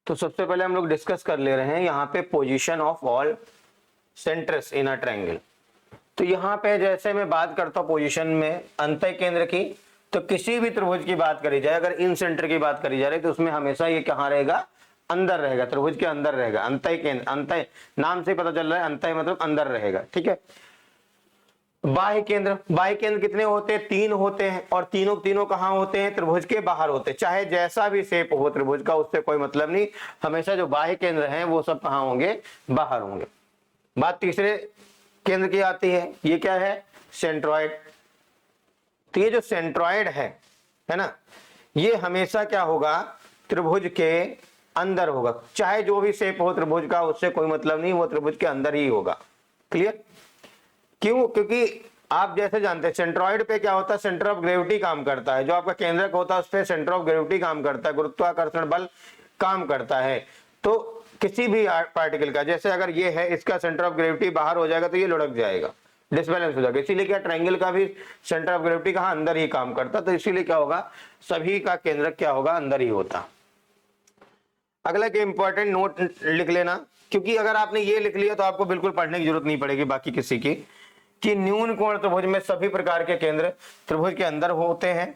तो सबसे पहले हम लोग डिस्कस कर ले रहे हैं यहाँ पे position of all centres in a triangle. तो यहाँ पे जैसे मैं बात करता हूँ पोजीशन में अंतः केंद्र की, तो किसी भी त्रिभुज की बात करी जाए, अगर इन सेंटर की बात करी जा रही है तो उसमें हमेशा ये कहाँ रहेगा, अंदर रहेगा, त्रिभुज के अंदर रहेगा। अंतः केंद्र, अंतः नाम से पता चल रहा है, अंतः मतलब अंदर रहेगा, ठीक है। बाह्य केंद्र, बाह्य केंद्र कितने होते हैं, 3 होते हैं, और तीनों तीनों कहाँ होते हैं, त्रिभुज के बाहर होते हैं। चाहे जैसा भी शेप हो त्रिभुज का, उससे कोई मतलब नहीं, हमेशा जो बाह्य केंद्र हैं वो सब कहाँ होंगे, बाहर होंगे। बात तीसरे केंद्र की आती है, ये क्या है, सेंट्रॉइड। तो ये जो सेंट्रॉइड है ना, ये हमेशा क्या होगा, त्रिभुज के अंदर होगा। चाहे जो भी शेप हो त्रिभुज का, उससे कोई मतलब नहीं, वो त्रिभुज के अंदर ही होगा। क्लियर? क्यों? क्योंकि आप जैसे जानते हैं सेंट्रॉइड पे क्या होता है, सेंटर ऑफ ग्रेविटी काम करता है। जो आपका केंद्रक होता है उस पे सेंटर ऑफ ग्रेविटी काम करता है, गुरुत्वाकर्षण बल काम करता है। तो किसी भी पार्टिकल का, जैसे अगर ये है, इसका सेंटर ऑफ ग्रेविटी बाहर हो जाएगा तो ये लुढ़क जाएगा, डिसबैलेंस हो जाएगा। इसीलिए क्या, ट्रायंगल का भी सेंटर ऑफ ग्रेविटी कहाँ, अंदर ही काम करता। तो इसीलिए क्या होगा, सभी का केंद्रक क्या होगा, अंदर ही होता। अगला एक इंपॉर्टेंट नोट लिख लेना, क्योंकि अगर आपने ये लिख लिया तो आपको बिल्कुल पढ़ने की जरूरत नहीं पड़ेगी बाकी किसी की, कि न्यून कोण त्रिभुज में सभी प्रकार के केंद्र त्रिभुज के अंदर होते हैं,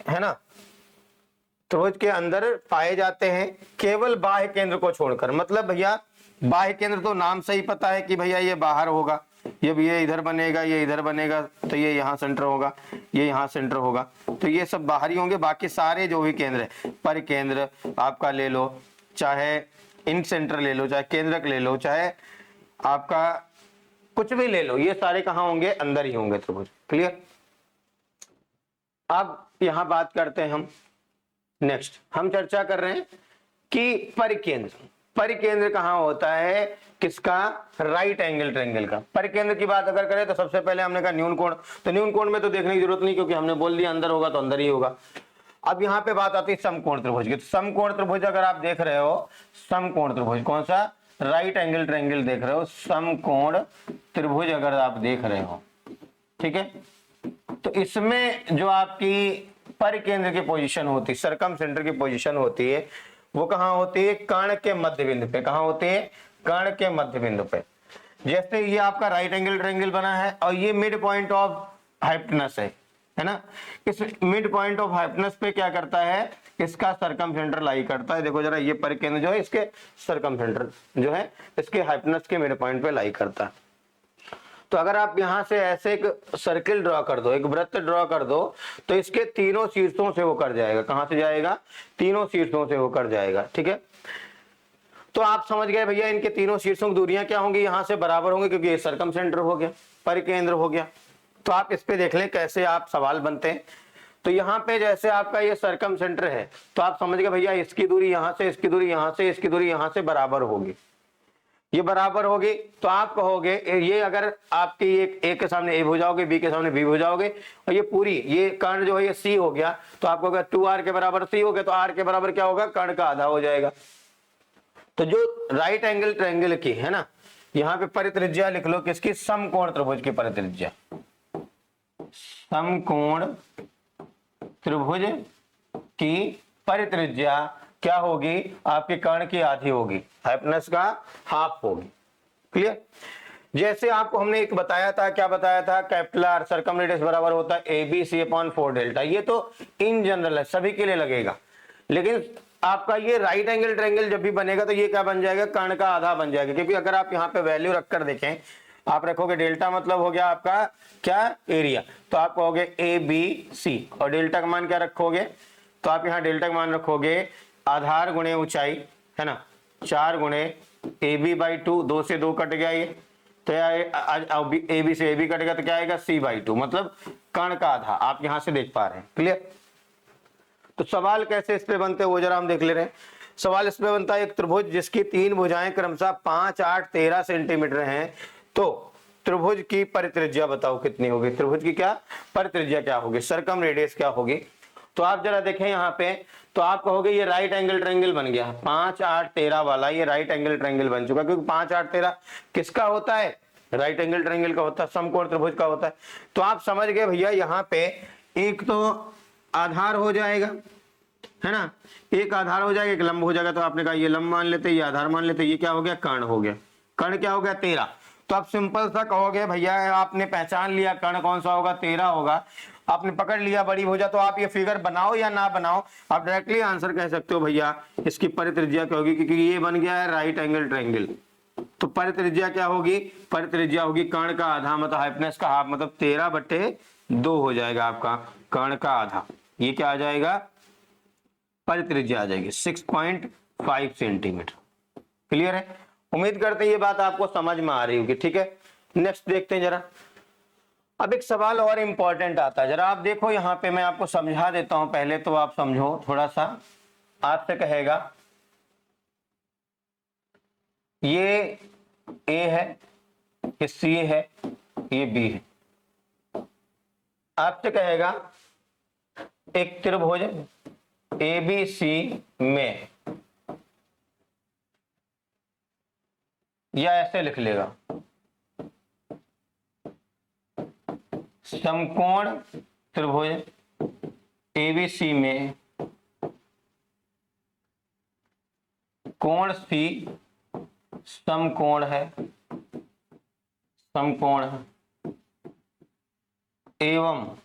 है ना, त्रिभुज के अंदर पाए जाते हैं, केवल बाह्य केंद्र को छोड़कर। मतलब भैया बाह्य केंद्र तो नाम से ही पता है कि भैया ये बाहर होगा, ये इधर बनेगा, ये इधर बनेगा, तो ये यहाँ सेंटर होगा, ये यहाँ सेंटर होगा, तो ये सब बाहर ही होंगे। बाकी सारे जो भी केंद्र है, पर केंद्र आपका ले लो, चाहे इन सेंटर ले लो, चाहे केंद्रक ले लो, चाहे आपका कुछ भी ले लो, ये सारे कहाँ होंगे, अंदर ही होंगे त्रिभुज। क्लियर? अब यहां बात करते हैं हम, नेक्स्ट हम चर्चा कर रहे हैं कि परिकेंद्र। परिकेंद्र कहां होता है, किसका, राइट एंगल ट्रायंगल का। परिकेंद्र की बात अगर करें तो सबसे पहले हमने कहा न्यून कोण। तो न्यून कोण में तो देखने की जरूरत नहीं, क्योंकि हमने बोल दिया अंदर होगा तो अंदर ही होगा। अब यहाँ पे बात आती है समकोण त्रिभुज की। तो समकोण त्रिभुज अगर आप देख रहे हो, समकोण त्रिभुज कौन सा, राइट एंगल ट्रायंगल देख रहे हो, समकोण त्रिभुज अगर आप देख रहे हो, ठीक है, तो इसमें जो आपकी परिकेंद्र की पोजीशन होती है, सरकम सेंटर की पोजीशन होती है, वो कहां होती है, कर्ण के मध्य बिंदु पे। कहां होती है, कर्ण के मध्य बिंदु पे। जैसे ये आपका राइट एंगल ट्रायंगल बना है और ये मिड पॉइंट ऑफ हाइपोटेनस है ना, इस मिड पॉइंट ऑफ हाइपोटेनस पे क्या करता है, इसका सरकम सेंटर लाई करता है। देखो जरा, ये परिकेंद्र जो है इसके सरकम सेंटर जो है इसके हाइपोटेनस के मिड पॉइंट पे लाई करता है। तो अगर आप यहां से ऐसे एक सर्किल ड्रॉ कर दो, एक वृत्त ड्रॉ कर दो, तो इसके तीनों शीर्षों से होकर जाएगा। कहां से जाएगा, तीनों शीर्षों से होकर जाएगा, ठीक है। तो आप समझ गए भैया, इनके तीनों शीर्षों की दूरियां क्या होंगी, यहां से बराबर होंगे, क्योंकि ये सरकम सेंटर हो गया, परिकेंद्र हो गया। तो आप इस पे देख लें कैसे आप सवाल बनते हैं। तो यहाँ पे जैसे आपका ये सरकम सेंटर है, तो आप समझ गए भैया इसकी दूरी यहां से, इसकी दूरी यहां से, इसकी दूरी यहां से बराबर होगी, ये बराबर होगी। तो आप कहोगे ये, अगर आपकी ए के सामने ए भुजाओगे, बी के सामने बी भुजाओगे, और ये पूरी ये कर्ण जो है ये सी हो गया, तो आपको अगर 2r के बराबर सी हो गया, तो r के बराबर क्या होगा, कर्ण का आधा हो जाएगा। तो जो राइट एंगल ट्रायंगल की है ना, यहाँ पे परित्रिज्या लिख लो किसकी, समकोण त्रिभुज की परित्रिज्या। समकोण त्रिभुज की परित्रिज्या क्या होगी, आपके कर्ण की आधी होगी, हाइपोटेनस का हाफ होगी। क्लियर? जैसे आपको हमने एक बताया था, क्या बताया था, कैपिटल आर सर्कमरेडियस बराबर होता है ABC/4 डेल्टा। ये तो इन जनरल है, सभी के लिए लगेगा, लेकिन आपका ये राइट एंगल ट्रायंगल जब भी बनेगा तो ये क्या बन जाएगा, कर्ण का आधा बन जाएगा। क्योंकि अगर आप यहाँ पे वैल्यू रखकर देखें, आप रखोगे डेल्टा मतलब हो गया आपका क्या, एरिया, तो आप कहोगे ABC, और डेल्टा का मान क्या रखोगे, तो आप यहाँ डेल्टा का मान रखोगे आधार गुणे ऊंचाई, है ना, 4 गुणे AB/2, 2 से 2 कट गया ये, तो AB से AB कटेगा तो क्या आएगा, C/2, मतलब कर्ण का आधा। आप यहां से देख पा रहे हैं। क्लियर? तो सवाल कैसे इस पे बनते हैं वो जरा हम देख ले रहे हैं। सवाल इस पे बनता है, एक त्रिभुज जिसकी 3 भुजाएं क्रमशः 5, 8, 13 सेंटीमीटर हैं, तो त्रिभुज की परित्रिज्या बताओ कितनी होगी, त्रिभुज की क्या परित्रिज्या क्या होगी, सरकम रेडियस क्या होगी। तो आप जरा देखें यहाँ पे, तो आप कहोगे ये राइट एंगल ट्रायंगल बन गया, 5, 8, 13 वाला ये राइट एंगल ट्रायंगल बन चुका, क्योंकि 5, 8, 13 किसका होता है, राइट एंगल ट्रायंगल का होता है, समकोण त्रिभुज का होता है। तो आप समझ गए भैया, यहाँ पे एक तो आधार हो जाएगा, है ना। एक आधार हो जाएगा, एक लंब हो जाएगा, तो आपने कहा ये लंब मान लेते, ये आधार मान लेते, ये क्या हो गया, कर्ण हो गया। कर्ण क्या हो गया, 13। तो आप सिंपल सा कहोगे भैया आपने पहचान लिया कर्ण कौन सा होगा, 13 होगा, आपने पकड़ लिया बड़ी भुजा, तो आप ये फिगर बनाओ या ना बनाओ, आप डायरेक्टली आंसर कह सकते हो भैया इसकी परित्रिज्या क्या होगी, क्योंकि ये बन गया है राइट एंगल ट्रायंगल। तो परित्रिज्या क्या होगी, परित्रिज्या होगी कर्ण का आधा मतलब हाइपोटेनस का हाफ, मतलब 13/2 हो जाएगा आपका कर्ण का आधा। ये क्या आ जाएगा, परित्रिज्या आ जाएगी 6.5 सेंटीमीटर। क्लियर है। उम्मीद करते हैं ये बात आपको समझ में आ रही होगी। ठीक है, नेक्स्ट देखते हैं जरा। अब एक सवाल और इंपॉर्टेंट आता है, जरा आप देखो यहाँ पे, मैं आपको समझा देता हूं पहले तो आप समझो थोड़ा सा। आपसे कहेगा ये ए है, ये सी है, ये बी है। आपसे कहेगा एक त्रिभुज ए बी सी में, या ऐसे लिख लेगा समकोण त्रिभुज एबीसी में कोण सी समकोण है, समकोण है, एवं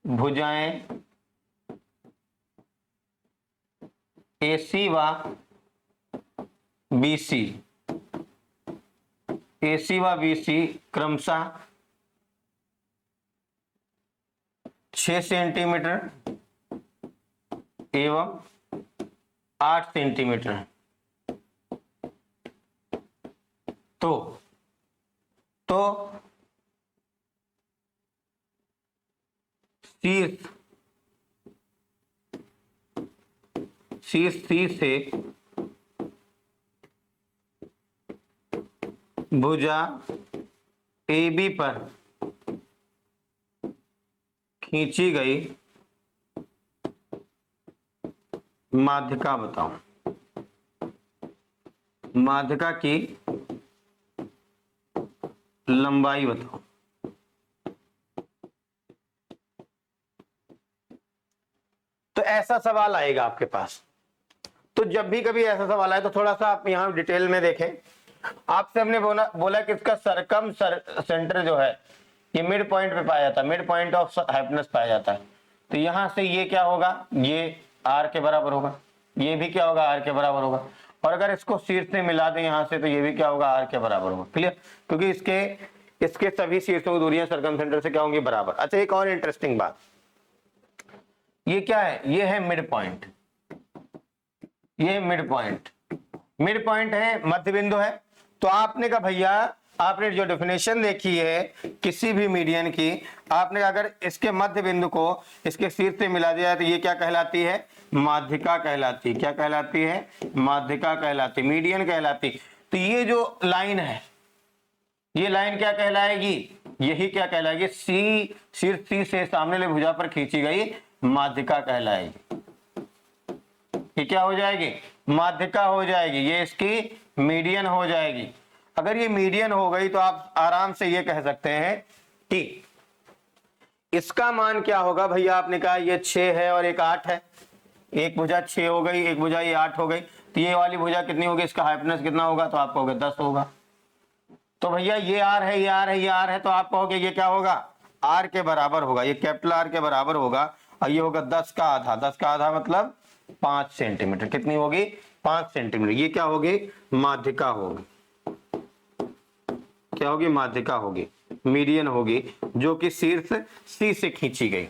भुजाएं एसी व बीसी, एसी व बीसी क्रमशः 6 सेंटीमीटर एवं 8 सेंटीमीटर। तो शीर्ष सी से भुजा ए बी पर खींची गई माध्यिका बताओ, माध्यिका की लंबाई बताओ। तो ऐसा सवाल आएगा आपके पास। तो जब भी कभी ऐसा सवाल आए तो थोड़ा सा आप यहां डिटेल में देखें। आपसे हमने बोला कि इसका सरकम सेंटर जो है ये मिड पॉइंट पे पाया जाता है, मिड पॉइंट ऑफ हाइपोटेनस पाया जाता है। तो यहां से ये क्या होगा, ये आर के बराबर होगा, ये भी क्या होगा, आर के बराबर होगा। और अगर इसको शीर्ष से मिला दें यहां से, तो ये भी क्या होगा, आर के बराबर होगा। क्लियर, क्योंकि इसके सभी शीर्षों की दूरियां सरकम सेंटर से क्या होंगी, बराबर। अच्छा, एक और इंटरेस्टिंग बात, ये क्या है, ये है मिड पॉइंट, ये मिड पॉइंट, मिड पॉइंट है, मध्य बिंदु है। तो आपने कहा भैया, आपने जो डेफिनेशन देखी है किसी भी मीडियन की, आपने अगर इसके मध्य बिंदु को इसके शीर्ष से मिला दिया है तो ये क्या कहलाती है, माध्यिका कहलाती है। क्या कहलाती है, माध्यिका कहलाती, मीडियन कहलाती। तो ये जो लाइन है, ये लाइन क्या कहलाएगी, यही क्या कहलाएगी, सी, शीर्ष सी से सामने वाली भुजा पर खींची गई माध्यिका कहलाएगी। ये क्या हो जाएगी, माध्यिका हो जाएगी, ये इसकी मीडियन हो जाएगी। अगर ये मीडियन हो गई तो आप आराम से ये कह सकते हैं कि इसका मान क्या होगा भैया, आपने कहा ये 6 है और एक 8 है, एक भुजा 6 हो गई, एक भुजा ये 8 हो गई, तो ये वाली भुजा कितनी होगी, इसका हाइपोटेनस कितना होगा, तो आप कहोगे 10 होगा। तो भैया ये आर है, ये आर है, ये आर है, तो आप कहोगे ये क्या होगा, आर के बराबर होगा, ये कैपिटल आर के बराबर होगा। और ये होगा 10 का आधा, 10 का आधा मतलब 5 सेंटीमीटर। कितनी होगी, 5 सेंटीमीटर। ये क्या होगी, माध्यिका होगी। क्या होगी, माध्यिका होगी, मीडियन होगी, जो कि शीर्ष सी से खींची गई।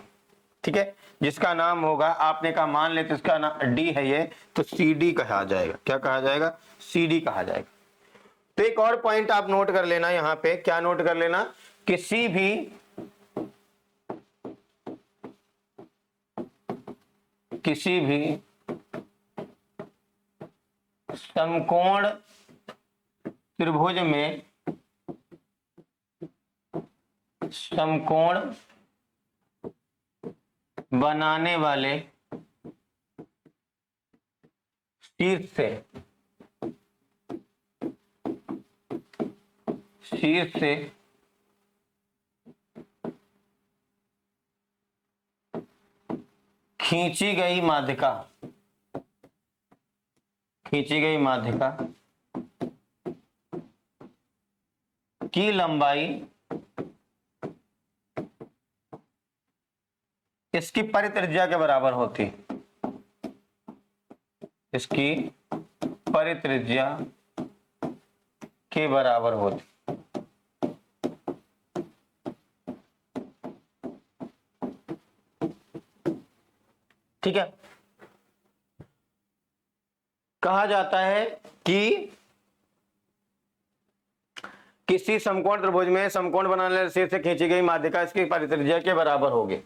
ठीक है, जिसका नाम होगा, आपने कहा मान लेते इसका नाम डी है ये, तो सी डी कहा जाएगा। क्या कहा जाएगा, सी डी कहा जाएगा। तो एक और पॉइंट आप नोट कर लेना यहां पे, क्या नोट कर लेना, किसी भी समकोण त्रिभुज में समकोण बनाने वाले शीर्ष से खींची गई माध्यिका की लंबाई इसकी परित्रिज्या के बराबर होती, इसकी परित्रिज्या के बराबर होती। ठीक है, कहा जाता है कि किसी समकोण त्रिभुज में समकोण बनाने वाले शीर्ष से खींची गई माध्यिका इसकी परित्रिज्या के बराबर होगी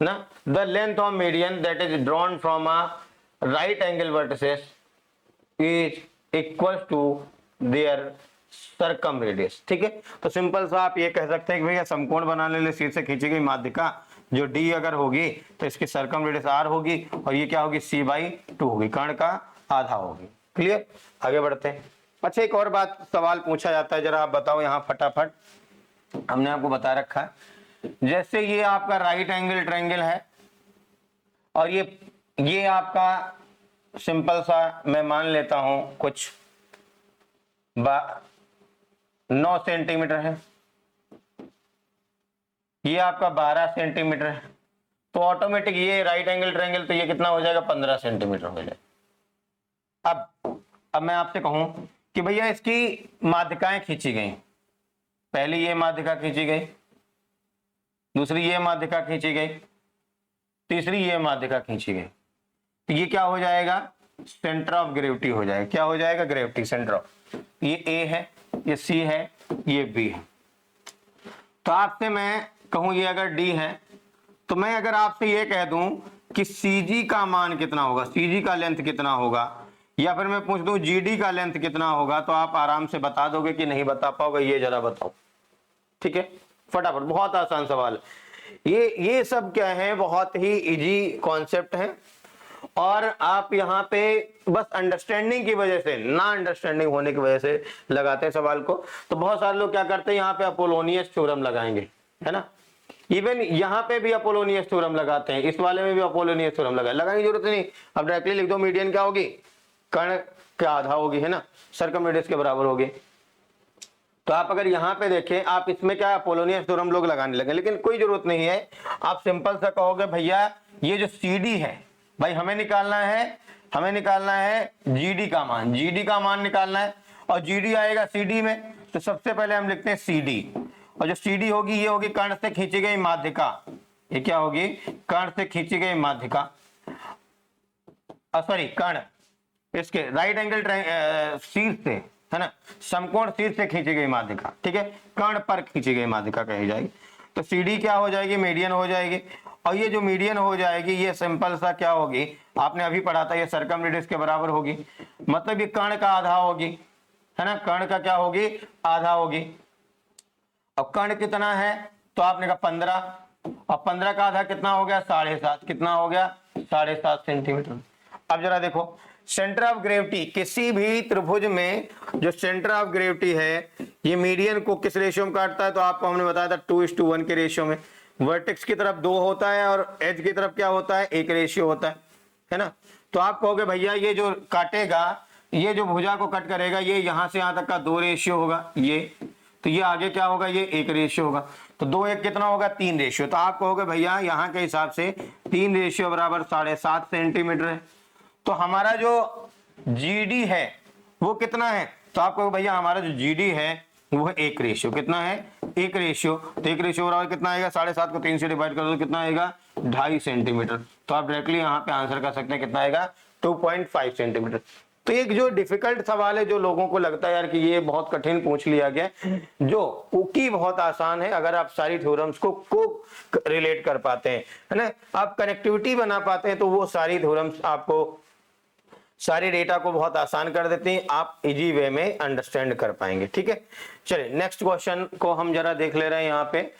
ना। The length of median that is drawn from a right angle vertices is equal to their circumradius. ठीक है, तो सिंपल सा आप ये कह सकते हैं कि भैया समकोण बनाने वाले शीर्ष से खींची गई माध्यिका जो d अगर होगी तो इसकी सर्कम रेडियस r होगी और ये क्या होगी c/2 होगी, कर्ण का आधा होगी। क्लियर, आगे बढ़ते हैं। अच्छा, एक और बात सवाल पूछा जाता है, जरा आप बताओ यहाँ फटाफट। हमने आपको बता रखा है, जैसे ये आपका राइट एंगल ट्रायंगल है और ये आपका सिंपल सा मैं मान लेता हूं कुछ 9 सेंटीमीटर है, ये आपका 12 सेंटीमीटर है, तो ऑटोमेटिक ये राइट एंगल ट्रायंगल तो ये कितना हो जाएगा 15 सेंटीमीटर हो जाएगा। अब मैं आपसे कहूं कि भैया इसकी माध्यिकाएं खींची गई, पहली ये माध्यिका खींची गई, दूसरी ये माध्यिका खींची गई, तीसरी ये माध्यिका खींची गई, तो ये क्या हो जाएगा सेंटर ऑफ ग्रेविटी हो जाएगा। क्या हो जाएगा ग्रेविटी सेंटर ऑफ, ये ए है, ये सी है, ये बी है। तो आपसे मैं कहूं ये अगर डी है तो मैं अगर आपसे ये कह दूं कि सीजी का मान कितना होगा, सीजी का लेंथ कितना होगा, या फिर मैं पूछ दूं जीडी का लेंथ कितना होगा, तो आप आराम से बता दोगे कि नहीं बता पाओगे, ये जरा बताओ। ठीक है, फटाफट, बहुत आसान सवाल। ये सब क्या है, बहुत ही इजी कॉन्सेप्ट है और आप यहाँ पे बस अंडरस्टैंडिंग की वजह से, ना अंडरस्टैंडिंग होने की वजह से लगाते हैं सवाल को। तो बहुत सारे लोग क्या करते हैं, यहाँ पे अपोलोनियस थ्योरम लगाएंगे, है ना। इवन यहाँ पे भी अपोलोनियस थ्योरम लगाते हैं, इस वाले में भी अपोलोनियस थ्योरम लगाने की जरूरत नहीं। अब डायरेक्टली लिख दो मीडियन क्या होगी, कर्ण का आधा होगी, है ना, सर्कम रेडियस के बराबर होगी। तो आप अगर यहाँ पे देखें, आप इसमें क्या अपोलोनियस थ्योरम लोग लगाने लगे, लेकिन कोई जरूरत नहीं है। आप सिंपल सा कहोगे भैया ये जो CD है भाई हमें निकालना है GD का मान, GD का मान निकालना है और GD आएगा CD में। तो सबसे पहले हम लिखते हैं CD, और जो CD होगी ये होगी कर्ण से खींची गई माध्यिका। ये क्या होगी, कर्ण से खींची गई माध्यिका, सॉरी कर्ण इसके राइट एंगल शीर्ष से, है ना, समकोण शीर्ष से खींची गई माध्यिका। ठीक है, कर्ण पर खींची गई माध्यिका कही जाएगी। तो CD क्या हो जाएगी, मीडियन हो जाएगी, और ये जो मीडियन हो जाएगी ये सिंपल सा क्या होगी, आपने अभी पढ़ा था, ये सर्कम रेडियस के बराबर होगी, मतलब ये कर्ण का आधा होगी, है ना, कर्ण का क्या होगी, आधा होगी। अब कर्ण कितना है, तो आपने कहा 15, अब 15 का आधा कितना हो गया 7.5, कितना हो गया 7.5 सेंटीमीटर। अब जरा देखो सेंटर ऑफ ग्रेविटी, किसी भी त्रिभुज में जो सेंटर ऑफ ग्रेविटी है ये मीडियन को किस रेशियो में काटता है, तो आपको हमने बताया था 2:1 के रेशियो में। वर्टेक्स की तरफ 2 होता है और एज की तरफ क्या होता है, 1 रेशियो होता है ना। तो आप कहोगे भैया ये जो काटेगा, ये जो भुजा को कट करेगा, ये यहां से यहां तक का 2 रेशियो होगा, ये तो ये आगे क्या होगा, ये 1 रेशियो होगा। तो 2:1 कितना होगा, 3 रेशियो। तो आप कहोगे भैया यहाँ के हिसाब से 3 रेशियो बराबर 7.5 सेंटीमीटर है। तो हमारा जो GD है वो कितना है, तो आप कहोगे भैया हमारा जो GD है वो 1 रेशियो, कितना है 1 रेशियो। तो 1 रेशियो बराबर कितना आएगा, 7.5 को 3 से डिवाइड कर दो कितना आएगा 2.5 सेंटीमीटर। तो आप डायरेक्टली यहाँ पे आंसर कर सकते हैं कितना आएगा 2.5 सेंटीमीटर। तो एक जो डिफिकल्ट सवाल है, जो लोगों को लगता है यार कि ये बहुत कठिन पूछ लिया गया, जो उकी बहुत आसान है अगर आप सारी थ्योरम्स को रिलेट कर पाते हैं, है ना, आप कनेक्टिविटी बना पाते हैं, तो वो सारी थ्योरम्स आपको सारी डेटा को बहुत आसान कर देती हैं, आप इजी वे में अंडरस्टैंड कर पाएंगे। ठीक है, चलिए नेक्स्ट क्वेश्चन को हम जरा देख ले रहे हैं, यहाँ पे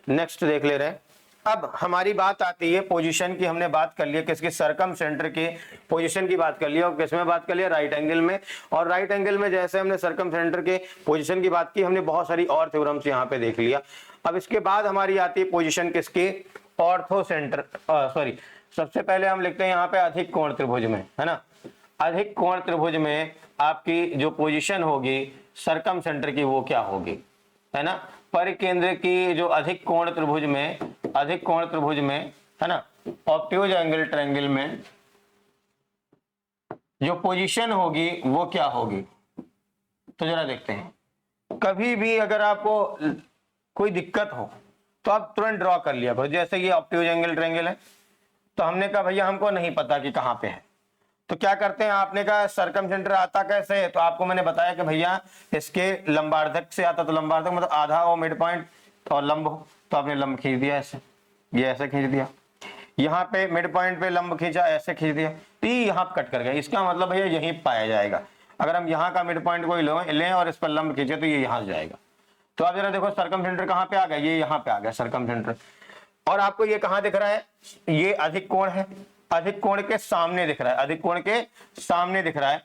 नेक्स्ट देख ले रहे हैं। अब हमारी बात आती है पोजीशन की, हमने बात कर लिया किसकी, सर्कम सेंटर के पोजीशन की बात कर लिया, और किसमें बात कर लिया, राइट एंगल में। और राइट एंगल में जैसे हमने सर्कम सेंटर के पोजीशन की बात की, हमने बहुत सारी और थ्योरम्स यहाँ पे देख लिया। अब इसके बाद हमारी आती है पोजीशन किसकी, ऑर्थो सेंटर, सॉरी सबसे पहले हम लिखते हैं यहाँ पे अधिक कोण त्रिभुज में, है ना, अधिक कोण त्रिभुज में आपकी जो पोजीशन होगी सरकम सेंटर की वो क्या होगी, है ना, परिकेंद्र की जो अधिक कोण त्रिभुज में, अधिक कोण त्रिभुज में, है ना, ऑब्ट्यूज एंगल ट्रायंगल में जो पोजीशन होगी वो क्या होगी। तो जरा देखते हैं, कभी भी अगर आपको कोई दिक्कत हो तो आप तुरंत ड्रॉ कर लिया करो। जैसे ये ऑब्ट्यूज एंगल ट्रायंगल है, तो हमने कहा भैया हमको नहीं पता कि कहाँ पे है, तो क्या करते हैं, आपने कहा सरकम सेंटर आता कैसे है, तो आपको मैंने बताया कि भैया इसके लंबार्धक से आता, तो लंबार्धक मतलब आधा हो मिड पॉइंट और लंब हो, तो आपने लंब खींच दिया ऐसे, ये ऐसे खींच दिया, यहाँ पे मिड पॉइंट पे लंब खींचा ऐसे खींच दिया, तो ये यहाँ कट कर गया, इसका मतलब भैया यहीं पाया जाएगा। अगर हम यहाँ का मिड पॉइंट कोई लें और इस पर लंब खींचे तो ये यहाँ से जाएगा। तो आप जरा देखो सरकम सेंटर कहाँ पे आ गया, ये यहाँ पे आ गया सरकम सेंटर। और आपको ये कहाँ दिख रहा है, ये अधिक कोण है, अधिक कोण के सामने दिख रहा है, अधिक कोण के सामने दिख रहा है।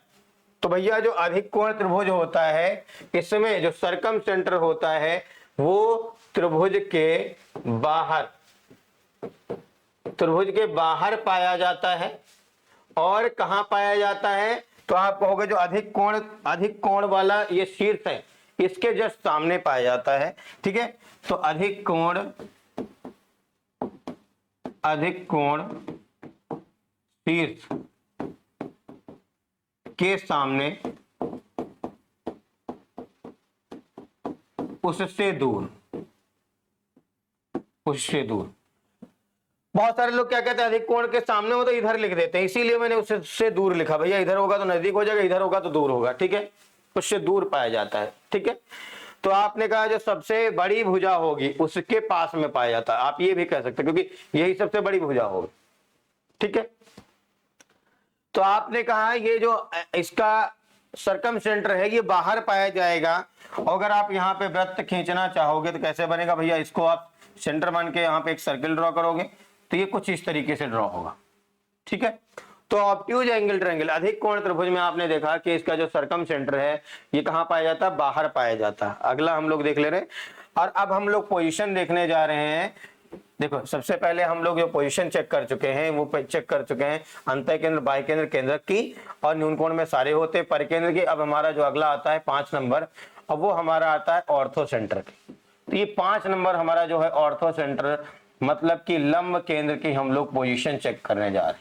तो भैया जो अधिक कोण त्रिभुज होता है इसमें जो सरकम सेंटर होता है वो त्रिभुज के बाहर, त्रिभुज के बाहर पाया जाता है। और कहां पाया जाता है, तो आप कहोगे जो अधिक कोण वाला ये शीर्ष है इसके जस्ट सामने पाया जाता है, ठीक है। तो अधिक कोण शीर्ष के सामने उससे दूर, उससे दूर। बहुत सारे लोग क्या कहते हैं अधिक कोण के सामने हो तो इधर लिख देते हैं, इसीलिए मैंने उससे दूर लिखा, भैया इधर होगा तो नजदीक हो जाएगा, इधर होगा तो दूर होगा, ठीक है, उससे दूर पाया जाता है, ठीक है। तो आपने कहा जो सबसे बड़ी भुजा होगी उसके पास में पाया जाता है, आप ये भी कह सकते हैं क्योंकि यही सबसे बड़ी भुजा होगी, ठीक है। तो आपने कहा ये जो इसका सरकम सेंटर है ये बाहर पाया जाएगा। और अगर आप यहाँ पे वृत्त खींचना चाहोगे तो कैसे बनेगा भैया, इसको आप सेंटर मान के यहाँ पे एक सर्किल ड्रॉ करोगे तो ये कुछ इस तरीके से ड्रॉ होगा, ठीक है। तो ऑब्ट्यूज एंगल ट्रायंगल अधिक कोण त्रिभुज में आपने देखा कि इसका जो सरकम सेंटर है ये कहाँ पाया जाता है, बाहर पाया जाता है। अगला हम लोग देख ले रहे हैं और अब हम लोग पोजीशन देखने जा रहे हैं। देखो सबसे पहले हम लोग जो पोजीशन चेक कर चुके हैं वो चेक कर चुके हैं अंतः केंद्र, बाह्य केंद्र, केंद्रक की और न्यून कोण में सारे होते हैं परिकेंद्र की। अब हमारा जो अगला आता है 5 नंबर, अब वो हमारा आता है ऑर्थो सेंटर की। तो ये 5 नंबर हमारा जो है ऑर्थो सेंटर मतलब कि लंब केंद्र की हम लोग पोजीशन चेक करने जा रहे हैं।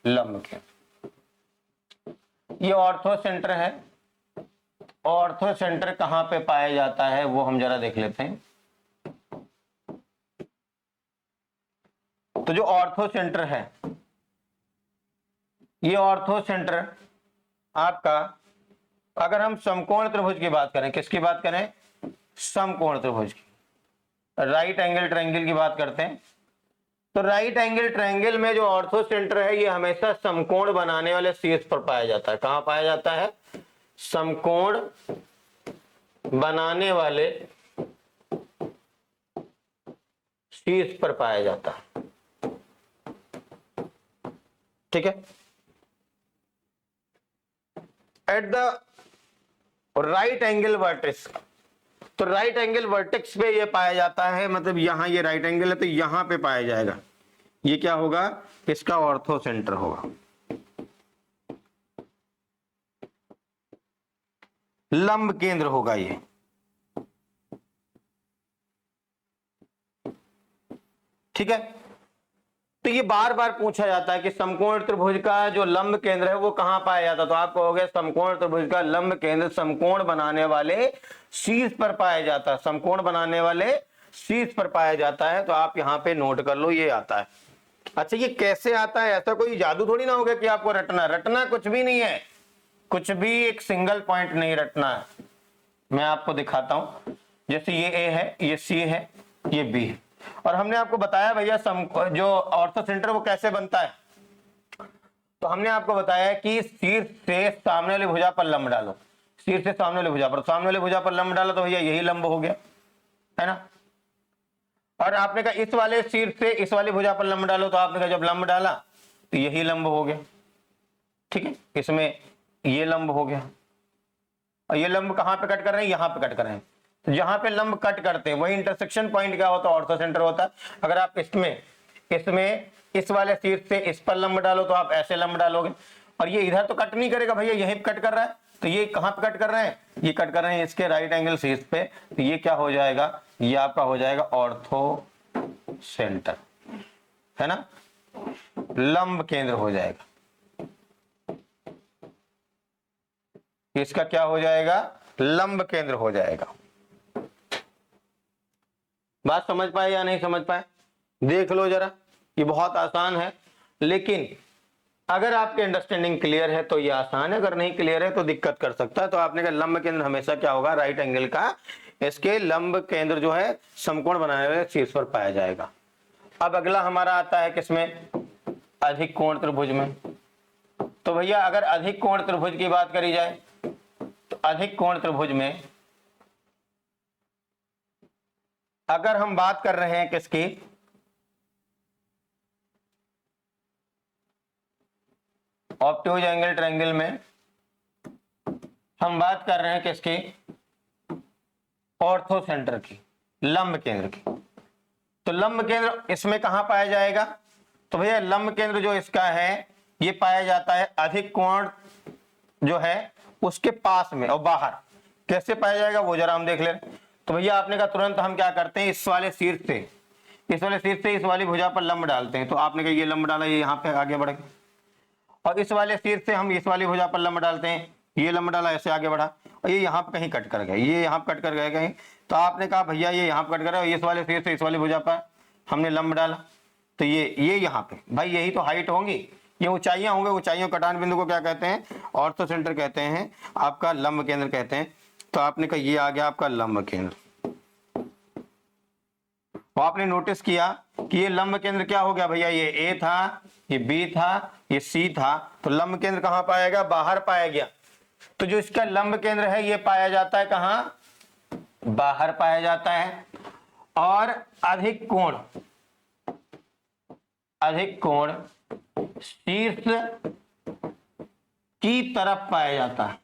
लंब केंद्र ये ऑर्थो सेंटर है। ऑर्थो सेंटर कहां पे पाया जाता है वो हम जरा देख लेते हैं। तो जो ऑर्थो सेंटर है ये ऑर्थो सेंटर आपका, अगर हम समकोण त्रिभुज की बात करें, किसकी बात करें, समकोण त्रिभुज की, राइट एंगल ट्रायंगल की बात करते हैं। तो राइट एंगल ट्रायंगल में जो ऑर्थो सेंटर है ये हमेशा समकोण बनाने वाले शीर्ष पर पाया जाता है। कहां पाया जाता है, समकोण बनाने वाले शीर्ष पर पाया जाता है, ठीक है। At the right angle vertex, तो राइट एंगल वर्टेक्स पे ये पाया जाता है, मतलब यहां ये राइट एंगल है तो यहां पे पाया जाएगा। ये क्या होगा, इसका ऑर्थो सेंटर होगा। लंब केंद्र होगा ये, ठीक है। तो ये बार बार पूछा जाता है कि समकोण त्रिभुज का जो लंब केंद्र है वो कहां पाया जाता है। तो आप कहोगे समकोण त्रिभुज का लंब केंद्र समकोण बनाने वाले शीर्ष पर पाया जाता है, समकोण बनाने वाले शीर्ष पर पाया जाता है। तो आप यहां पे नोट कर लो ये आता है। अच्छा ये कैसे आता है, ऐसा कोई जादू थोड़ी ना होगा कि आपको रटना कुछ भी नहीं है, कुछ भी एक सिंगल पॉइंट नहीं रटना है। मैं आपको दिखाता हूं, जैसे ये ए है, ये सी है, ये बी है, और हमने आपको बताया भैया जो ऑर्थो सेंटर वो कैसे बनता है। तो हमने आपको बताया कि शीर्ष से सामने वाली भुजा पर लंब डालो, शीर्ष से सामने वाली भुजा पर, सामने वाली भुजा पर लंब डालो तो भैया यही लंब हो गया, है ना। और आपने कहा इस वाले शीर्ष से इस वाली भुजा पर लंब डालो, तो आपने कहा जब लंब डाला तो यही लंब हो गया, ठीक है। इसमें ये लंब हो गया और ये लंब कहां पे कट कर रहे हैं, यहां पे कट कर रहे हैं। तो जहां पे लंब कट करते हैं वही इंटरसेक्शन पॉइंट क्या होता है, ऑर्थो सेंटर होता है। अगर आप इसमें इस वाले शीर्ष से इस पर लंब डालो तो आप ऐसे लंब डालोगे, और ये इधर तो कट नहीं करेगा भैया, यहीं कट कर रहा है, तो ये कहां पे कट कर रहे हैं, ये कट कर रहे हैं इसके राइट एंगल शीर्ष पे, तो ये क्या हो जाएगा, ये आपका हो जाएगा ऑर्थो सेंटर, है ना, लंब केंद्र हो जाएगा, इसका क्या हो जाएगा, लंब केंद्र हो जाएगा। बात समझ पाए या नहीं समझ पाए, देख लो जरा, ये बहुत आसान है, लेकिन अगर आपके अंडरस्टैंडिंग क्लियर है तो ये आसान है, अगर नहीं क्लियर है तो दिक्कत कर सकता है। तो आपने कहा लंब केंद्र हमेशा क्या होगा, राइट एंगल का, इसके लंब केंद्र जो है समकोण बनाने वाले शीर्ष पर पाया जाएगा। अब अगला हमारा आता है किसमें, अधिक कोण त्रिभुज में। तो भैया अगर अधिक कोण त्रिभुज की बात करी जाए तो अधिक कोण त्रिभुज में अगर हम बात कर रहे हैं किसकी, ऑब्ट्यूज एंगल ट्रायंगल में हम बात कर रहे हैं किसकी, ऑर्थो सेंटर की, लंब केंद्र की। तो लंब केंद्र इसमें कहां पाया जाएगा, तो भैया लंब केंद्र जो इसका है ये पाया जाता है अधिक कोण जो है उसके पास में और बाहर। कैसे पाया जाएगा वो जरा हम देख ले। तो भैया आपने कहा तुरंत हम क्या करते हैं, इस वाले शीर्ष से इस वाली भुजा पर लंब डालते हैं। तो आपने कहा ये लंब डाला, ये यहाँ पे आगे बढ़ गया, और इस वाले शीर्ष से हम इस वाली भुजा पर लंब डालते हैं, ये लंब डाला ऐसे आगे बढ़ा, और ये यहाँ पे कहीं कट कर गए, ये यहाँ पे कट कर गए कहीं। तो आपने कहा भैया ये यहाँ पे कट कर रहा है, इस वाले शीर्ष से इस वाली भुजा पर हमने लंब डाला, तो ये यहाँ पे भाई यही तो हाइट होंगी, ये ऊंचाइयां होंगे, ऊंचाइयों कटान बिंदु को क्या कहते हैं, ऑर्थो सेंटर कहते हैं, आपका लंब केंद्र कहते हैं। तो आपने कहा ये आ गया आपका लंब केंद्र। तो आपने नोटिस किया कि ये लंब केंद्र क्या हो गया भैया, ये ए था, ये बी था, ये सी था, तो लंब केंद्र कहां पाया गया, बाहर पाया गया। तो जो इसका लंब केंद्र है ये पाया जाता है कहां, बाहर पाया जाता है। और अधिक कोण शीर्ष की तरफ पाया जाता है।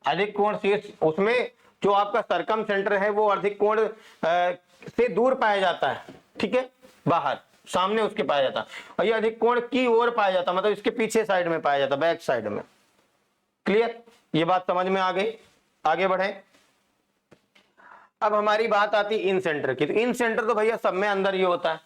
अधिक कोण शीर्ष, उसमें जो आपका सरकम सेंटर है वो अधिक कोण से दूर पाया जाता है, ठीक है, बाहर सामने उसके पाया जाता है, और ये अधिक कोण की ओर पाया जाता, मतलब इसके पीछे साइड में पाया जाता, बैक साइड में। क्लियर, ये बात समझ में आ गई, आगे बढ़े। अब हमारी बात आती इन सेंटर की। तो इन सेंटर तो भैया सब में अंदर ही होता है,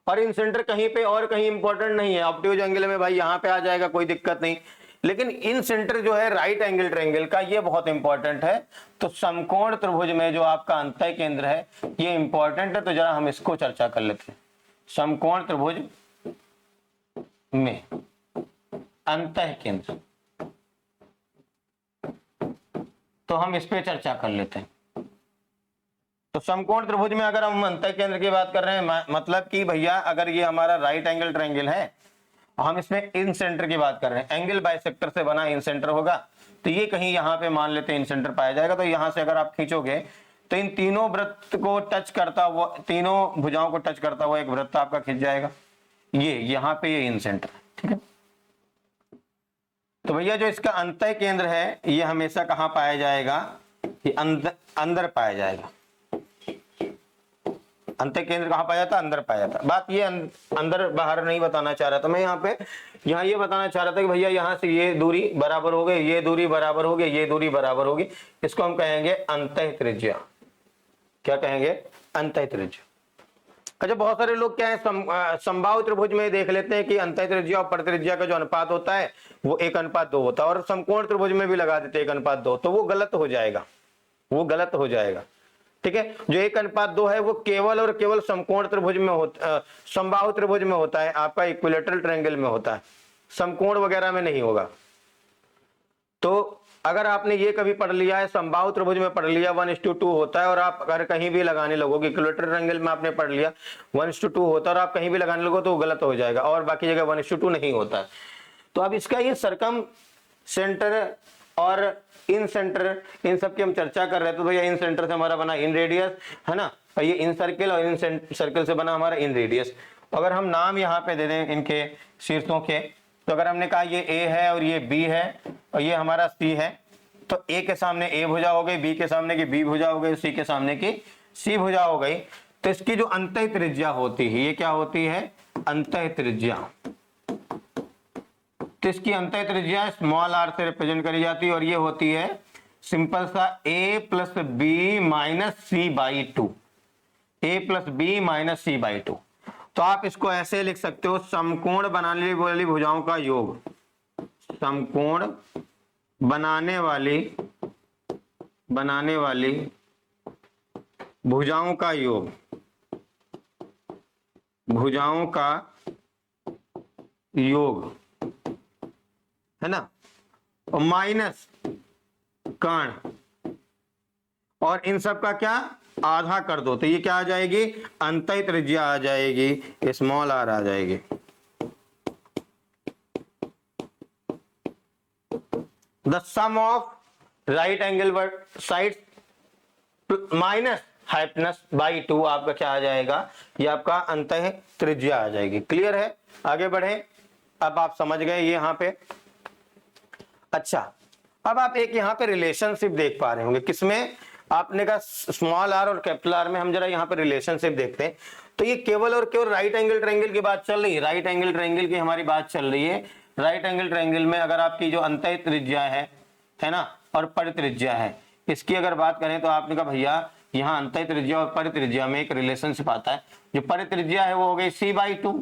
और इन सेंटर कहीं पे और कहीं इंपॉर्टेंट नहीं है। ऑब्ट्यूज एंगल में भाई यहाँ पे आ जाएगा, कोई दिक्कत नहीं, लेकिन इन सेंटर जो है राइट एंगल ट्रायंगल का, ये बहुत इंपॉर्टेंट है। तो समकोण त्रिभुज में जो आपका अंतः केंद्र है ये इंपॉर्टेंट है, तो जरा हम इसको चर्चा कर लेते हैं। समकोण त्रिभुज में अंतः केंद्र, तो हम इस पे चर्चा कर लेते हैं। तो समकोण त्रिभुज में अगर हम अंतः केंद्र की बात कर रहे हैं, मतलब कि भैया अगर ये हमारा राइट एंगल ट्रायंगल है, हम इसमें इन सेंटर की बात कर रहे हैं, एंगल बाइसेक्टर से बना इन सेंटर होगा, तो ये कहीं यहाँ पे मान लेते हैं इन सेंटर पाया जाएगा। तो यहाँ से अगर आप खींचोगे तो इन तीनों वृत्त को टच करता हुआ, तीनों भुजाओं को टच करता हुआ एक वृत्त आपका खींच जाएगा, ये यहाँ पे ये इन सेंटर, ठीक है। तो भैया जो इसका अंतः केंद्र है ये हमेशा कहाँ पाया जाएगा, ये अंदर पाया जाएगा। अंतः केंद्र कहाँ पाया जाता, अंदर पाया जाता। बात ये अंदर बाहर नहीं बताना चाह रहा था मैं, यहाँ ये बताना चाह रहा था कि भैया यहाँ से ये दूरी बराबर हो गई, ये दूरी बराबर हो गई, ये दूरी बराबर होगी, इसको हम कहेंगे अंतः त्रिज्या। क्या कहेंगे, अंतः त्रिज्या। अच्छा, बहुत सारे लोग क्या है समबाहु त्रिभुज में देख लेते हैं कि अंतः त्रिज्या और परित्रिज्या का जो अनुपात होता है वो 1:2 होता है, और समकोण त्रिभुज में भी लगा देते हैं 1:2, तो वो गलत हो जाएगा, वो गलत हो जाएगा, ठीक है। जो 1:2 है वो केवल और केवल समकोण त्रिभुज में होता, समबाहु त्रिभुज में होता है, आपका इक्विलैटरल ट्रायंगल में होता है, समकोण वगैरह में नहीं होगा। तो अगर आपने ये कभी पढ़ लिया है, समबाहु त्रिभुज में पढ़ लिया 1:2 होता है, और आप अगर कहीं भी लगाने लगोगे, इक्विलैटरल ट्रायंगल में आपने पढ़ लिया 1:2 होता है, और आप कहीं भी लगाने लगो तो वो गलत हो जाएगा, और बाकी जगह 1:2 नहीं होता है। तो अब इसका ये सरकम सेंटर और इन सेंटर, इन सब की हम चर्चा कर रहे थे। तो भैया इन सेंटर से हमारा बना इन रेडियस, है ना, और ये इन सर्किल, और इन सर्किल से बना हमारा इन रेडियस। अगर हम नाम यहाँ पे दे दें इनके शीर्षों के, तो अगर हमने कहा ये ए है और ये बी है और ये हमारा सी है, तो ए के सामने ए भुजा हो गई, बी के सामने की बी भुजा हो गई, सी के सामने की सी भुजा हो गई। तो इसकी जो अंतः त्रिज्या होती है, ये क्या होती है, अंतः त्रिज्या। तो इसकी अंतः त्रिज्या स्मॉल आर से रिप्रेजेंट करी जाती है और ये होती है सिंपल सा a plus B minus C by two, a plus B minus C by two. तो आप इसको ऐसे लिख सकते हो, समकोण बनाने वाली भुजाओं का योग, समकोण बनाने वाली भुजाओं का योग, भुजाओं का योग है ना, और माइनस कर्ण, और इन सब का क्या आधा कर दो, तो ये क्या आ जाएगी, अंतः त्रिज्या आ जाएगी, स्मॉल आर आ जाएगी। The sum of right angle side minus hypotenuse by 2 आपका क्या आ जाएगा, ये आपका अंतः त्रिज्या आ जाएगी। क्लियर है, आगे बढ़े। अब आप समझ गए ये यहां पे। अच्छा, अब आप एक यहाँ पे रिलेशनशिप देख पा रहे होंगे, किसमें, आपने कहा स्मॉल आर और कैपिटल आर में। हम जरा यहाँ पे रिलेशनशिप देखते हैं। तो ये केवल और केवल राइट एंगल ट्रायंगल की बात चल रही है, राइट एंगल ट्रायंगल की हमारी बात चल रही है। राइट एंगल ट्रायंगल में अगर आपकी जो अंतः त्रिज्या है ना, और परित्रिज्या है, इसकी अगर बात करें तो आपने कहा भैया यहाँ अंतः त्रिज्या और परित्रिज्या में एक रिलेशनशिप आता है। जो परित्रिज्या है वो हो गई सी बाई टू,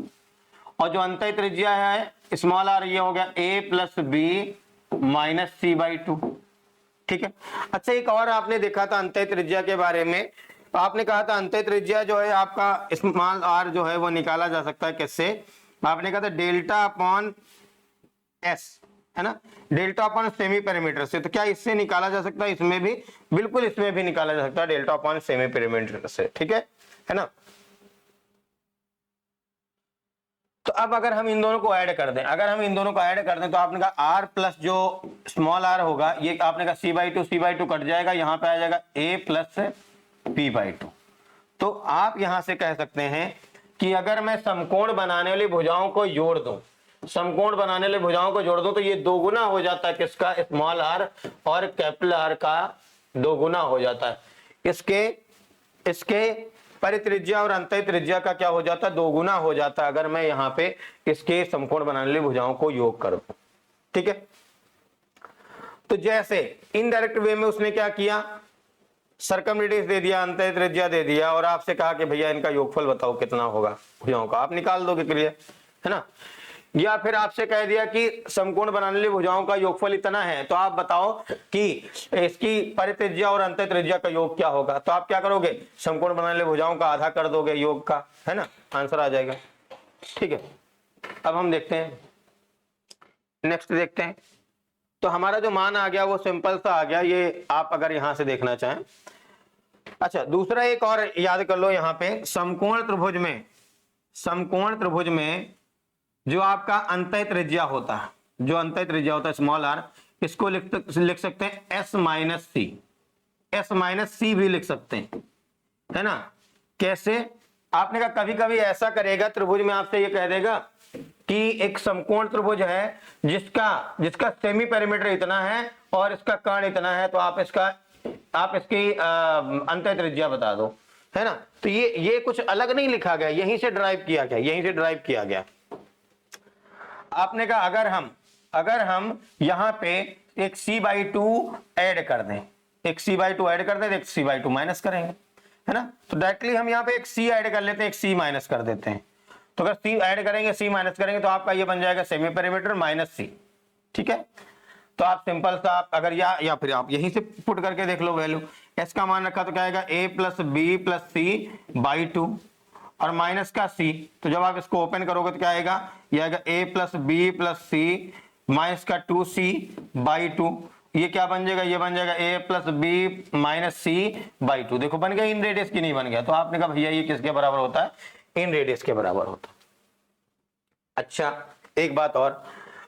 और जो अंतः त्रिज्या है स्मॉल आर, ये हो गया A plus B minus C by two. ठीक है। अच्छा, एक और आपने देखा था अंतः त्रिज्या के बारे में, आपने कहा था अंतः त्रिज्या जो है आपका स्मॉल आर जो है वो निकाला जा सकता है किससे, आपने कहा था डेल्टा अपॉन एस, है ना, डेल्टा अपॉन सेमी पेरीमीटर से। तो क्या इससे निकाला जा सकता है, इसमें भी, बिल्कुल इसमें भी निकाला जा सकता है डेल्टा अपॉन सेमी पेरीमीटर से। ठीक है ना। तो अब अगर हम इन दोनों को ऐड कर दें, तो आपने कहा आर प्लस जो स्मॉल आर होगा, ये आपने कहा सी बाई टू कट जाएगा, यहां पे आ जाएगा ए प्लस बी बाई टू। तो आप यहां से कह सकते हैं कि अगर मैं समकोण बनाने वाली भुजाओं को जोड़ दूं, तो ये दो गुना हो जाता है किसका, स्मॉल आर और कैपिटल आर का दो गुना हो जाता है। इसके परित्रिज्या और अंतः त्रिज्या का क्या हो जाता है, दो गुना हो जाता है, अगर मैं यहाँ पे इसके समकोण बनाने वाली भुजाओं को योग कर दूं। ठीक है। तो जैसे इनडायरेक्ट वे में उसने क्या किया, सर्कमरेडियस दे दिया, अंतः त्रिज्या दे दिया, और आपसे कहा कि भैया इनका योगफल बताओ कितना होगा भुजाओं का, आप निकाल दोगे क्लियर, है ना। या फिर आपसे कह दिया कि समकोण बनाने वाली भुजाओं का योगफल इतना है, तो आप बताओ कि इसकी परित्रिज्या और अंतः त्रिज्या का योग क्या होगा। तो आप क्या करोगे, समकोण बनाने वाली भुजाओं का आधा कर दोगे योग का, है ना, आंसर आ जाएगा। ठीक है। अब हम देखते हैं, नेक्स्ट देखते हैं। तो हमारा जो मान आ गया वो सिंपल सा आ गया, ये आप अगर यहां से देखना चाहें। अच्छा, दूसरा एक और याद कर लो, यहाँ पे समकोण त्रिभुज में जो आपका अंतः त्रिज्या होता है, स्मॉल आर, इसको लिख सकते हैं एस माइनस सी भी लिख सकते हैं, है ना। कैसे, आपने कहा कभी कभी ऐसा करेगा त्रिभुज में, आपसे ये कह देगा कि एक समकोण त्रिभुज है जिसका सेमी पेरीमीटर इतना है और इसका कर्ण इतना है, तो आप इसकी अंतः त्रिज्या बता दो, है ना। तो ये कुछ अलग नहीं लिखा गया, यहीं से ड्राइव किया गया। आपने कहा अगर हम यहां पे एक c बाई टू ऐड कर दें, तो एक c बाई टू माइनस करेंगे, है ना। तो डायरेक्टली हम यहाँ पे एक c ऐड कर लेते हैं, एक c माइनस कर देते हैं। तो अगर c ऐड करेंगे, c माइनस करेंगे, तो आपका ये बन जाएगा सेमी पेरीमीटर माइनस c। ठीक है। तो आप सिंपल सा अगर या फिर आप यहीं से पुट करके देख लो वैल्यू, s का मान रखा तो क्या आएगा, a plus b plus c by two, और माइनस का c, तो जब आप इसको ओपन करोगे तो क्या आएगा, ये आएगा a plus b plus c minus का 2c बाई टू। ये क्या बन जाएगा, ये बन जाएगा a plus B minus C by two. देखो बन गया, इन रेडियस की नहीं बन गया। तो आपने कहा भैया ये किसके बराबर होता है, इन रेडियस के बराबर होता है। अच्छा, एक बात और,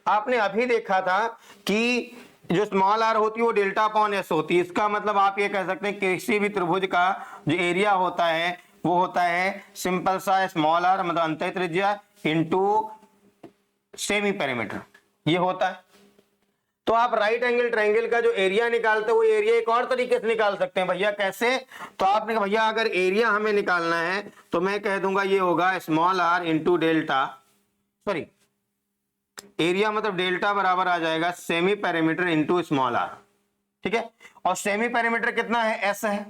आपने अभी देखा था कि जो स्मॉल आर होती है वो डेल्टा अपॉन एस होती है। इसका मतलब आप ये कह सकते हैं कि किसी भी त्रिभुज का जो एरिया होता है वो होता है सिंपल सा स्मॉल आर, मतलब अंतः त्रिज्या, इनटू सेमी पेरीमीटर, ये होता है। तो आप राइट एंगल ट्रायंगल का जो एरिया निकालते हो वो एरिया एक और तरीके से निकाल सकते हैं भैया। कैसे? तो आपने कहा भैया अगर एरिया हमें निकालना है तो मैं कह दूंगा ये होगा small r into delta, sorry area मतलब डेल्टा बराबर आ जाएगा semi perimeter into small r, ठीक है। और सेमी पेरीमीटर कितना है? s है,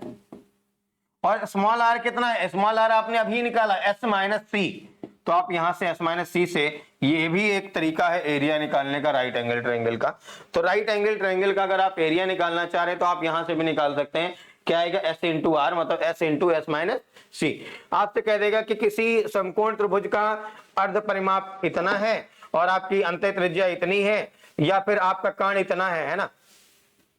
और स्मॉल r कितना है? स्मॉल r आपने अभी निकाला s माइनस सी, तो आप यहां से s माइनस सी से, ये भी एक तरीका है एरिया निकालने का राइट एंगल ट्रायंगल का। तो राइट एंगल ट्रायंगल का अगर आप एरिया निकालना चाह रहे हैं तो आप यहां से भी निकाल सकते हैं। क्या आएगा? s इंटू आर, मतलब s इंटू एस माइनस सी। आपसे कह देगा कि किसी समकोण त्रिभुज का अर्ध परिमाप इतना है और आपकी अंतः त्रिज्या इतनी है, या फिर आपका कर्ण इतना है ना।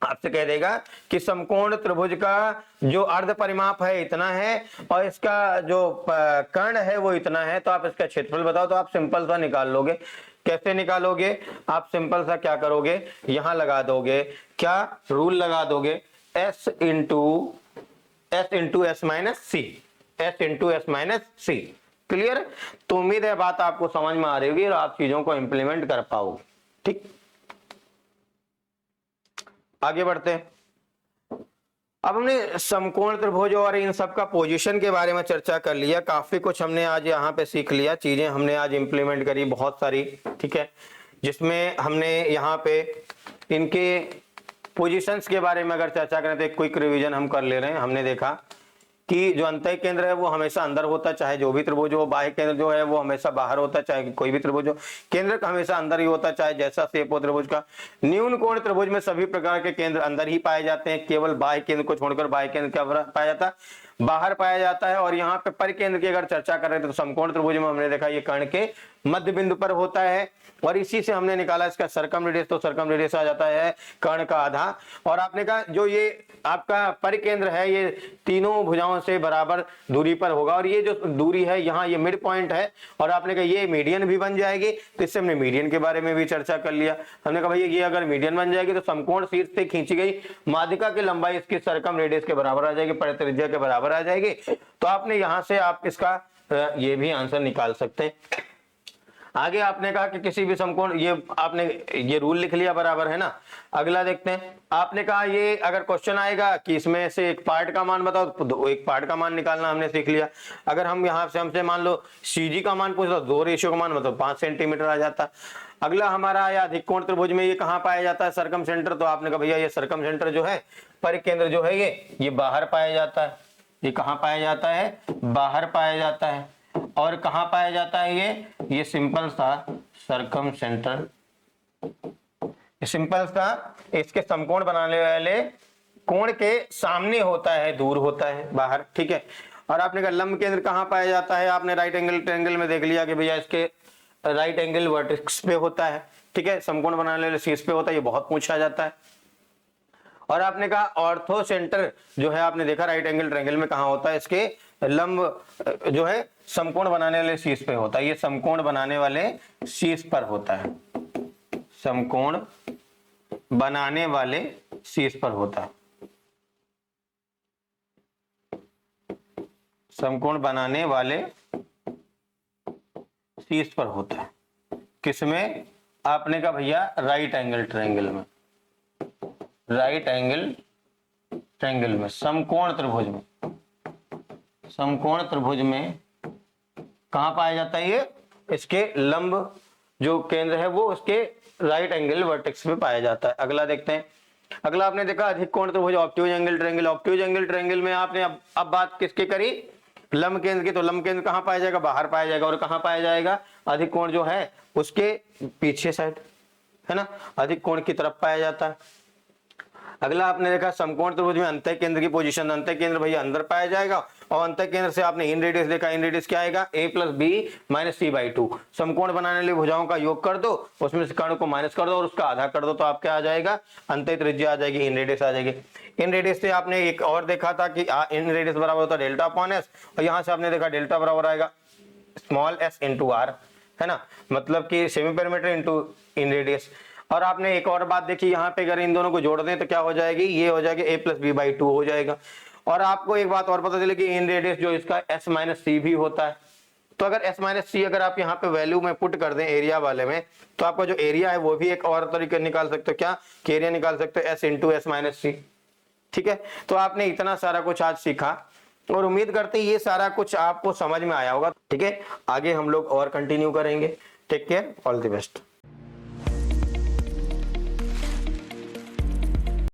आपसे कह देगा कि समकोण त्रिभुज का जो अर्ध परिमाप है इतना है और इसका जो कर्ण है वो इतना है, तो आप इसका क्षेत्रफल बताओ। तो आप सिंपल सा निकाल लोगे। कैसे निकालोगे? आप सिंपल सा क्या करोगे, यहां लगा दोगे, क्या रूल लगा दोगे, s इंटू एस माइनस सी, s इंटू एस माइनस सी। क्लियर? तो उम्मीद है बात आपको समझ में आ रही होगी और आप चीजों को इंप्लीमेंट कर पाओगे। ठीक, आगे बढ़ते हैं। अब हमने समकोण त्रिभुज और इन सब का पोजीशन के बारे में चर्चा कर लिया। काफी कुछ हमने आज यहाँ पे सीख लिया, चीजें हमने आज इंप्लीमेंट करी बहुत सारी, ठीक है। जिसमें हमने यहाँ पे इनके पोजीशंस के बारे में अगर चर्चा करें तो एक क्विक रिवीजन हम कर ले रहे हैं। हमने देखा कि जो अंतः केंद्र है वो हमेशा अंदर होता है, चाहे जो भी त्रिभुज हो। बाह्य केंद्र जो है वो हमेशा बाहर होता है, चाहे कोई भी त्रिभुज हो। केंद्र का हमेशा अंदर ही होता है, चाहे जैसा शेप हो त्रिभुज का। न्यून कोण त्रिभुज में सभी प्रकार के केंद्र अंदर ही पाए जाते हैं, केवल बाह्य केंद्र को छोड़कर बाह्य केंद्र क्या पाया जाता है? बाहर पाया जाता है। और यहाँ पे परिकेंद्र की अगर चर्चा कर रहे थे तो समकोण त्रिभुज में हमने देखा ये कर्ण के मध्य बिंदु पर होता है, और इसी से हमने निकाला इसका सर्कम रेडियस। तो सर्कम रेडियस आ जाता है कर्ण का आधा। और आपने कहा जो ये आपका परिकेंद्र है ये तीनों भुजाओं से बराबर दूरी पर होगा, और ये जो दूरी है यहाँ ये मिड पॉइंट है, और आपने कहा ये मीडियन भी बन जाएगी। तो इससे हमने मीडियन के बारे में भी चर्चा कर लिया। हमने कहा भैया ये अगर मीडियन बन जाएगी तो समकोण शीर्ष से खींची गई माध्यिका की लंबाई इसकी सर्कम रेडियस के बराबर आ जाएगी, परित्रिज्या के बराबर आ जाएगी। तो आपने यहां से आप इसका ये भी आंसर निकाल सकते हैं। आगे आपने कहा कि किसी भी समकोण, ये आपने ये रूल लिख लिया, बराबर है ना। अगला देखते हैं। आपने कहा ये अगर क्वेश्चन आएगा कि इसमें से एक पार्ट का मान बताओ, तो एक पार्ट का मान निकालना हमने सीख लिया। अगर हम यहाँ से हमसे मान लो सीजी का मान पूछो, 2 रेशियो का मान मतलब 5 सेंटीमीटर आ जाता। अगला हमारा आया अधिक कोण त्रिभुज में ये कहाँ पाया जाता है? Circum centre. तो आपने कहा भैया ये सर्कम सेंटर जो है, परिकेंद्र जो है ये बाहर पाया जाता है। ये कहाँ पाया जाता है? बाहर पाया जाता है। और कहाँ पाया जाता है? ये सिंपल सा सर्कम सेंटर, सिंपल सा इसके समकोण बनाने वाले कोण के सामने होता है, दूर होता है, बाहर, ठीक है। और आपने कहा लंब केंद्र कहाँ पाया जाता है? आपने राइट एंगल ट्रायंगल में देख लिया कि भैया इसके राइट एंगल वर्टेक्स पे होता है, ठीक है। समकोण बनाने वाले शीर्ष पे होता है, ये बहुत पूछा जाता है। और आपने कहा ऑर्थो सेंटर जो है, आपने देखा राइट एंगल ट्रायंगल में कहाँ होता है? इसके लंब जो है समकोण बनाने वाले शीर्ष पे होता है। ये समकोण बनाने वाले शीर्ष पर होता है, समकोण बनाने वाले शीर्ष पर होता है, समकोण बनाने वाले शीर्ष पर होता है। किसमें? आपने कहा भैया राइट एंगल ट्रायंगल में, राइट एंगल ट्रायंगल में, समकोण त्रिभुज में। समकोण त्रिभुज में कहां पाया जाता है? ये इसके लंब जो केंद्र है वो उसके राइट एंगल वर्टेक्स पे पाया जाता है। अगला देखते हैं। अगला आपने देखा अधिक कोण त्रिभुज, obtuse angle triangle. Obtuse angle triangle में आपने अब बात किसकी करी? लंब केंद्र की। तो लंब केंद्र कहां पाया जाएगा? बाहर पाया जाएगा। और कहां पाया जाएगा? अधिक कोण जो है उसके पीछे साइड, है ना, अधिक कोण की तरफ पाया जाता है। अगला आपने देखा समकोण त्रिभुज में अंतः केंद्र की पोजीशन। अंतः केंद्र भैया अंदर पाया जाएगा, और अंतः केंद्र से आपने इन रेडियस देखा। इन रेडियस क्या आएगा? a plus B minus C by 2। समकोण बनाने वाली भुजाओं का योग कर दो, उसमें से कर्ण को माइनस कर दो और उसका आधा कर दो, तो आप क्या आ जाएगा? अंतः त्रिज्या आ जाएगी, इन रेडियस आ जाएगी। इन रेडियस से आपने एक और देखा था कि इन रेडियस बराबर होता है डेल्टा अपॉन एस, और यहां से आपने देखा डेल्टा बराबर आएगा स्मॉल एस इंटू आर, है ना, मतलब कि सेमी पेरीमीटर इंटू इन रेडियस। और आपने एक और बात देखी, यहाँ पे अगर इन दोनों को जोड़ दें तो क्या हो जाएगी? ये हो जाएगी a प्लस बी बाई 2 हो जाएगा। और आपको एक बात और पता चले कि इन रेडियस जो इसका s माइनस सी भी होता है, तो अगर एस माइनस सी अगर आप यहाँ पे वैल्यू में पुट कर दें एरिया वाले में, तो आपका जो एरिया है वो भी एक और तरीके निकाल सकते हो, क्या कि एरिया निकाल सकते हो एस इंटू एस माइनस सी। ठीक है, तो आपने इतना सारा कुछ आज सीखा और उम्मीद करते हैं ये सारा कुछ आपको समझ में आया होगा। ठीक है, आगे हम लोग और कंटिन्यू करेंगे। Take care, all the best.